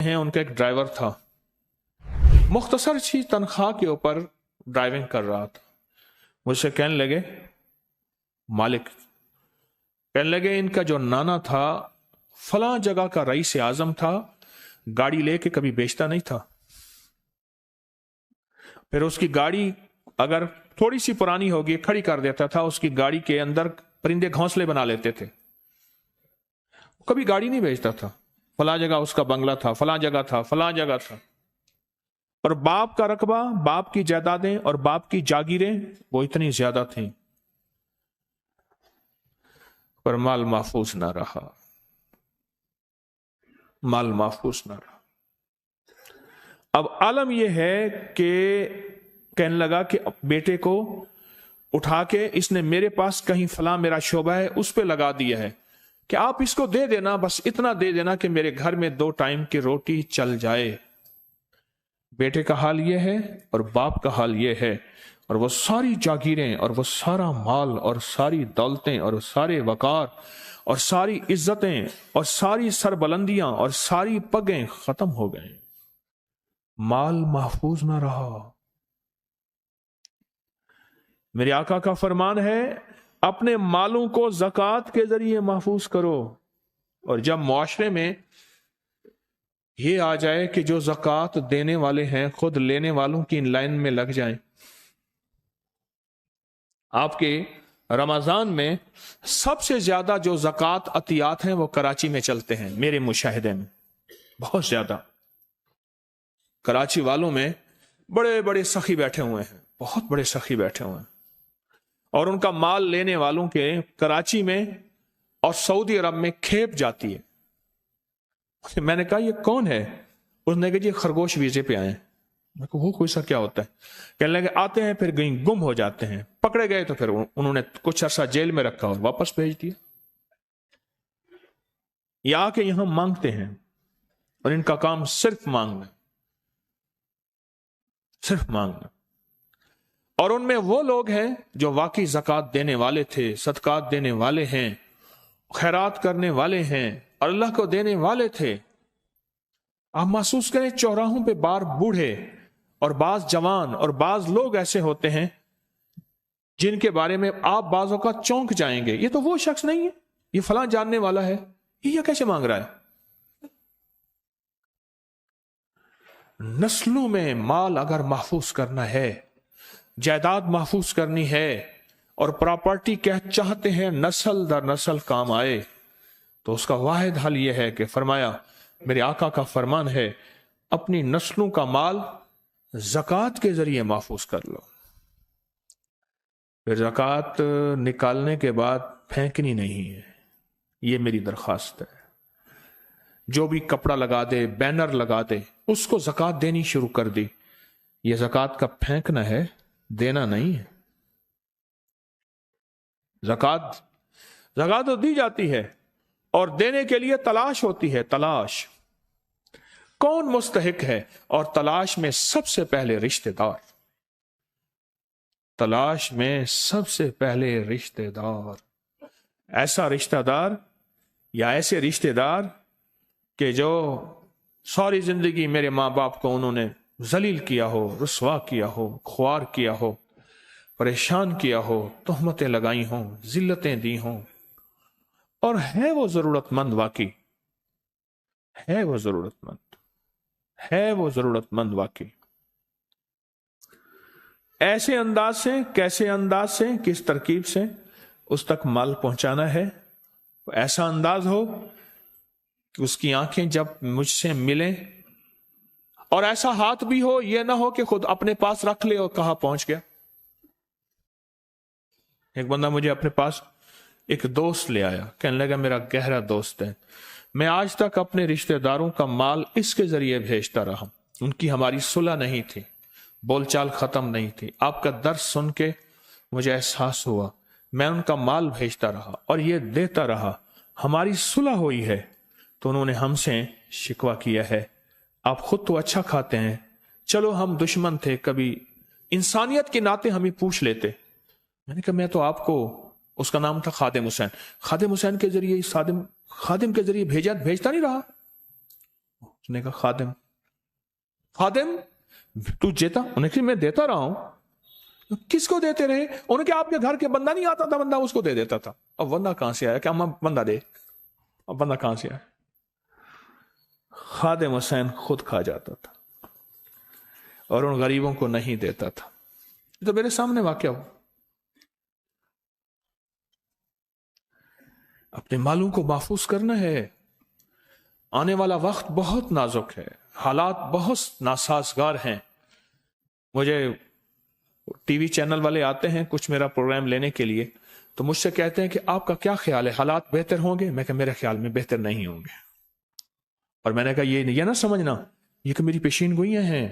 ہیں ان کا ایک ڈرائیور تھا، مختصر سی تنخواہ کے اوپر ڈرائیونگ کر رہا تھا. مجھ سے کہنے لگے مالک، کہنے لگے ان کا جو نانا تھا فلاں جگہ کا رئیس اعظم تھا، گاڑی لے کے کبھی بیچتا نہیں تھا. پھر اس کی گاڑی اگر تھوڑی سی پرانی ہوگی کھڑی کر دیتا تھا، اس کی گاڑی کے اندر پرندے گھونسلے بنا لیتے تھے. کبھی گاڑی نہیں بیچتا تھا. فلاں جگہ اس کا بنگلہ تھا، فلاں جگہ تھا، فلاں جگہ تھا. اور باپ کا رقبہ، باپ کی جائیدادیں اور باپ کی جاگیریں وہ اتنی زیادہ تھیں، پر مال محفوظ نہ رہا. مال محفوظ نہ رہا. اب عالم یہ ہے کہ کہنے لگا کہ بیٹے کو اٹھا کے اس نے میرے پاس کہیں فلاں میرا شعبہ ہے اس پہ لگا دیا ہے کہ آپ اس کو دے دینا، بس اتنا دے دینا کہ میرے گھر میں 2 ٹائم کی روٹی چل جائے. بیٹے کا حال یہ ہے اور باپ کا حال یہ ہے، اور وہ ساری جاگیریں اور وہ سارا مال اور ساری دولتیں اور سارے وقار اور ساری عزتیں اور ساری سربلندیاں اور ساری پگیں ختم ہو گئیں. مال محفوظ نہ رہا. میرے آقا کا فرمان ہے اپنے مالوں کو زکوٰۃ کے ذریعے محفوظ کرو. اور جب معاشرے میں یہ آ جائے کہ جو زکوٰۃ دینے والے ہیں خود لینے والوں کی ان لائن میں لگ جائیں. آپ کے رمضان میں سب سے زیادہ جو زکوٰۃ عطیات ہیں وہ کراچی میں چلتے ہیں. میرے مشاہدے میں بہت زیادہ کراچی والوں میں بڑے بڑے سخی بیٹھے ہوئے ہیں، بہت بڑے سخی بیٹھے ہوئے ہیں. اور ان کا مال لینے والوں کے کراچی میں اور سعودی عرب میں کھیپ جاتی ہے. میں نے کہا یہ کون ہے؟ اس نے کہا جی خرگوش ویزے پہ آئے ہیں. میں کہا وہ کوئی سا کیا ہوتا ہے؟ کہنے لگے آتے ہیں پھر کہیں گم ہو جاتے ہیں، پکڑے گئے تو پھر انہوں نے کچھ عرصہ جیل میں رکھا اور واپس بھیج دیا. یہ آ کے یہاں مانگتے ہیں اور ان کا کام صرف مانگنا، صرف مانگنا. اور ان میں وہ لوگ ہیں جو واقعی زکوٰۃ دینے والے تھے، صدقات دینے والے ہیں، خیرات کرنے والے ہیں اور اللہ کو دینے والے تھے. آپ محسوس کریں چوراہوں پہ بار بوڑھے اور بعض جوان اور بعض لوگ ایسے ہوتے ہیں جن کے بارے میں آپ بعض اوقات چونک جائیں گے، یہ تو وہ شخص نہیں ہے، یہ فلاں جاننے والا ہے، یہ کیسے مانگ رہا ہے؟ نسلوں میں مال اگر محفوظ کرنا ہے، جائیداد محفوظ کرنی ہے اور پراپرٹی چاہتے ہیں نسل در نسل کام آئے، تو اس کا واحد حل یہ ہے کہ فرمایا میرے آقا کا فرمان ہے اپنی نسلوں کا مال زکوٰۃ کے ذریعے محفوظ کر لو. پھر زکوٰۃ نکالنے کے بعد پھینکنی نہیں ہے، یہ میری درخواست ہے. جو بھی کپڑا لگا دے، بینر لگا دے، اس کو زکوٰۃ دینی شروع کر دی. یہ زکوٰۃ کا پھینکنا ہے، دینا نہیں ہے. زکوٰۃ تو دی جاتی ہے اور دینے کے لیے تلاش ہوتی ہے. تلاش کون مستحق ہے؟ اور تلاش میں سب سے پہلے رشتہ دار. تلاش میں سب سے پہلے رشتہ دار. ایسا رشتہ دار یا ایسے رشتہ دار کہ جو ساری زندگی میرے ماں باپ کو انہوں نے ذلیل کیا ہو، رسوا کیا ہو، خوار کیا ہو، پریشان کیا ہو، تہمتیں لگائی ہوں، ذلتیں دی ہوں، اور ہے وہ ضرورت مند، واقعی ہے وہ ضرورت مند، ہے وہ ضرورت مند واقعی. ایسے انداز سے، کیسے انداز سے، کس ترکیب سے اس تک مال پہنچانا ہے؟ ایسا انداز ہو کہ اس کی آنکھیں جب مجھ سے ملیں، اور ایسا ہاتھ بھی ہو، یہ نہ ہو کہ خود اپنے پاس رکھ لے اور کہاں پہنچ گیا. ایک بندہ مجھے اپنے پاس ایک دوست لے آیا، کہنے لگا میرا گہرا دوست ہے، میں آج تک اپنے رشتہ داروں کا مال اس کے ذریعے بھیجتا رہا، ان کی ہماری صلح نہیں تھی، بول چال ختم نہیں تھی، آپ کا درس سن کے مجھے احساس ہوا، میں ان کا مال بھیجتا رہا اور یہ دیتا رہا، ہماری صلح ہوئی ہے، تو انہوں نے ہم سے شکوہ کیا ہے آپ خود تو اچھا کھاتے ہیں، چلو ہم دشمن تھے، کبھی انسانیت کے ناطے ہمیں پوچھ لیتے. میں نے کہا میں تو آپ کو، اس کا نام تھا خادم حسین، خادم حسین کے ذریعے خادم کے ذریعے بھیجتا نہیں رہا. نے کہا خادم تو دیتا؟ انہوں نے کہا میں دیتا رہا ہوں. کس کو دیتے رہے؟ انہوں نے کہا آپ کے گھر کے بندہ نہیں آتا تھا، بندہ اس کو دے دیتا تھا. اب بندہ کہاں سے آیا؟ کہ ہم بندہ دے. اب بندہ کہاں سے آیا؟ خادم حسین خود کھا جاتا تھا اور ان غریبوں کو نہیں دیتا تھا. تو میرے سامنے واقعہ ہو. اپنے مالوں کو محفوظ کرنا ہے. آنے والا وقت بہت نازک ہے، حالات بہت ناسازگار ہیں. مجھے ٹی وی چینل والے آتے ہیں کچھ میرا پروگرام لینے کے لیے، تو مجھ سے کہتے ہیں کہ آپ کا کیا خیال ہے، حالات بہتر ہوں گے؟ میں کہ میرے خیال میں بہتر نہیں ہوں گے. اور میں نے کہا یہ نہ سمجھنا یہ کہ میری پیشین گوئیاں ہیں،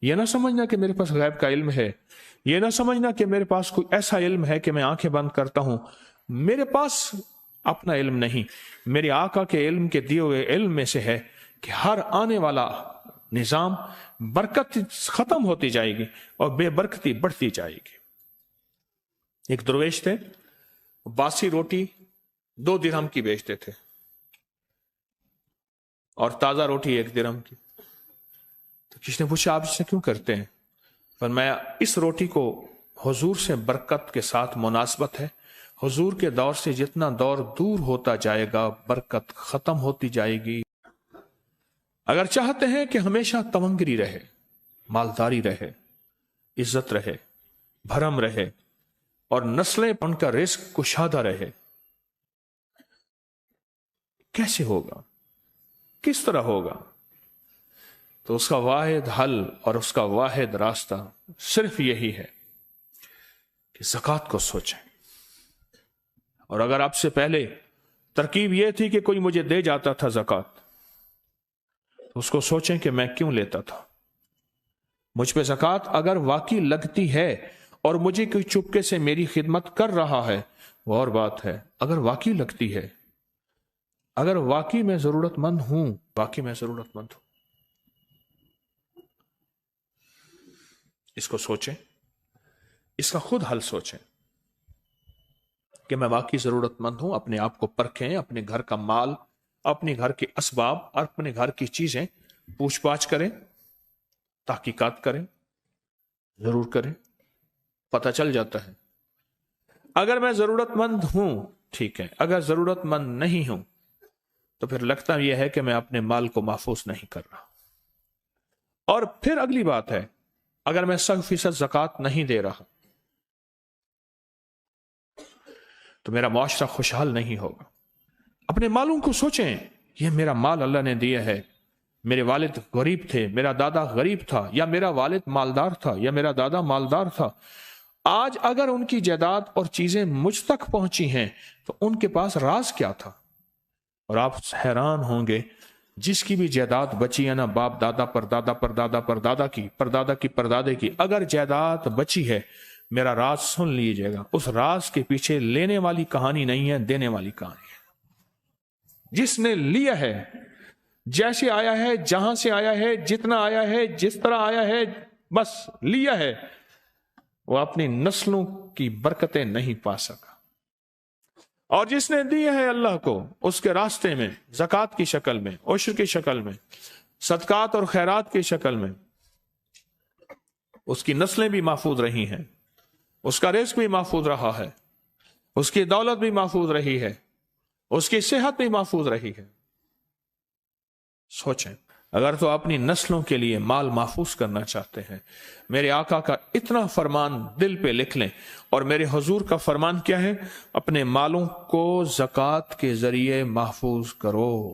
یہ نہ سمجھنا کہ میرے پاس غیب کا علم ہے، یہ نہ سمجھنا کہ میرے پاس کوئی ایسا علم ہے کہ میں آنکھیں بند کرتا ہوں. میرے پاس اپنا علم نہیں، میرے آقا کے علم کے دیے ہوئے علم میں سے ہے کہ ہر آنے والا نظام برکت ختم ہوتی جائے گی اور بے برکتی بڑھتی جائے گی. ایک درویش تھے، باسی روٹی 2 درہم کی بیچتے تھے اور تازہ روٹی 1 درہم کی. تو کسی نے پوچھا آپ اسے کیوں کرتے ہیں؟ فرمایا اس روٹی کو حضور سے برکت کے ساتھ مناسبت ہے. حضور کے دور سے جتنا دور دور ہوتا جائے گا برکت ختم ہوتی جائے گی. اگر چاہتے ہیں کہ ہمیشہ تمنگری رہے، مالداری رہے، عزت رہے، بھرم رہے اور نسلیں ان کا رزق کشادہ رہے، کیسے ہوگا؟ کس طرح ہوگا؟ تو اس کا واحد حل اور اس کا واحد راستہ صرف یہی ہے کہ زکوٰۃ کو سوچیں. اور اگر آپ سے پہلے ترکیب یہ تھی کہ کوئی مجھے دے جاتا تھا زکوٰۃ، تو اس کو سوچیں کہ میں کیوں لیتا تھا. مجھ پہ زکوٰۃ اگر واقعی لگتی ہے اور مجھے کوئی چپکے سے میری خدمت کر رہا ہے وہ اور بات ہے. اگر واقعی لگتی ہے، اگر واقعی میں ضرورت مند ہوں، واقعی میں ضرورت مند ہوں، اس کو سوچیں، اس کا خود حل سوچیں کہ میں واقعی ضرورت مند ہوں. اپنے آپ کو پرکھیں، اپنے گھر کا مال، اپنے گھر کے اسباب اور اپنے گھر کی چیزیں پوچھ پاچھ کریں، تحقیقات کریں، ضرور کریں. پتہ چل جاتا ہے. اگر میں ضرورت مند ہوں ٹھیک ہے، اگر ضرورت مند نہیں ہوں تو پھر لگتا یہ ہے کہ میں اپنے مال کو محفوظ نہیں کر رہا. اور پھر اگلی بات ہے، اگر میں 100% زکوٰۃ نہیں دے رہا تو میرا معاشرہ خوشحال نہیں ہوگا. اپنے مالوں کو سوچیں، یہ میرا مال اللہ نے دیا ہے. میرے والد غریب تھے، میرا دادا غریب تھا، یا میرا والد مالدار تھا، یا میرا دادا مالدار تھا. آج اگر ان کی جائیداد اور چیزیں مجھ تک پہنچی ہیں تو ان کے پاس راز کیا تھا؟ اور آپ حیران ہوں گے، جس کی بھی جائیداد بچی ہے نا، باپ دادا پر دادا پر دادا پر دادا کی پردادا کی پردادے کی، اگر جائیداد بچی ہے، میرا راز سن لیجئے گا، اس راز کے پیچھے لینے والی کہانی نہیں ہے، دینے والی کہانی ہے. جس نے لیا ہے، جیسے آیا ہے، جہاں سے آیا ہے، جتنا آیا ہے، جس طرح آیا ہے، بس لیا ہے، وہ اپنی نسلوں کی برکتیں نہیں پا سکا. اور جس نے دی ہے اللہ کو اس کے راستے میں، زکوٰۃ کی شکل میں، عشر کی شکل میں، صدقات اور خیرات کی شکل میں، اس کی نسلیں بھی محفوظ رہی ہیں، اس کا رزق بھی محفوظ رہا ہے، اس کی دولت بھی محفوظ رہی ہے، اس کی صحت بھی محفوظ رہی ہے. سوچیں، اگر تو اپنی نسلوں کے لیے مال محفوظ کرنا چاہتے ہیں، میرے آقا کا اتنا فرمان دل پہ لکھ لیں. اور میرے حضور کا فرمان کیا ہے؟ اپنے مالوں کو زکوٰۃ کے ذریعے محفوظ کرو.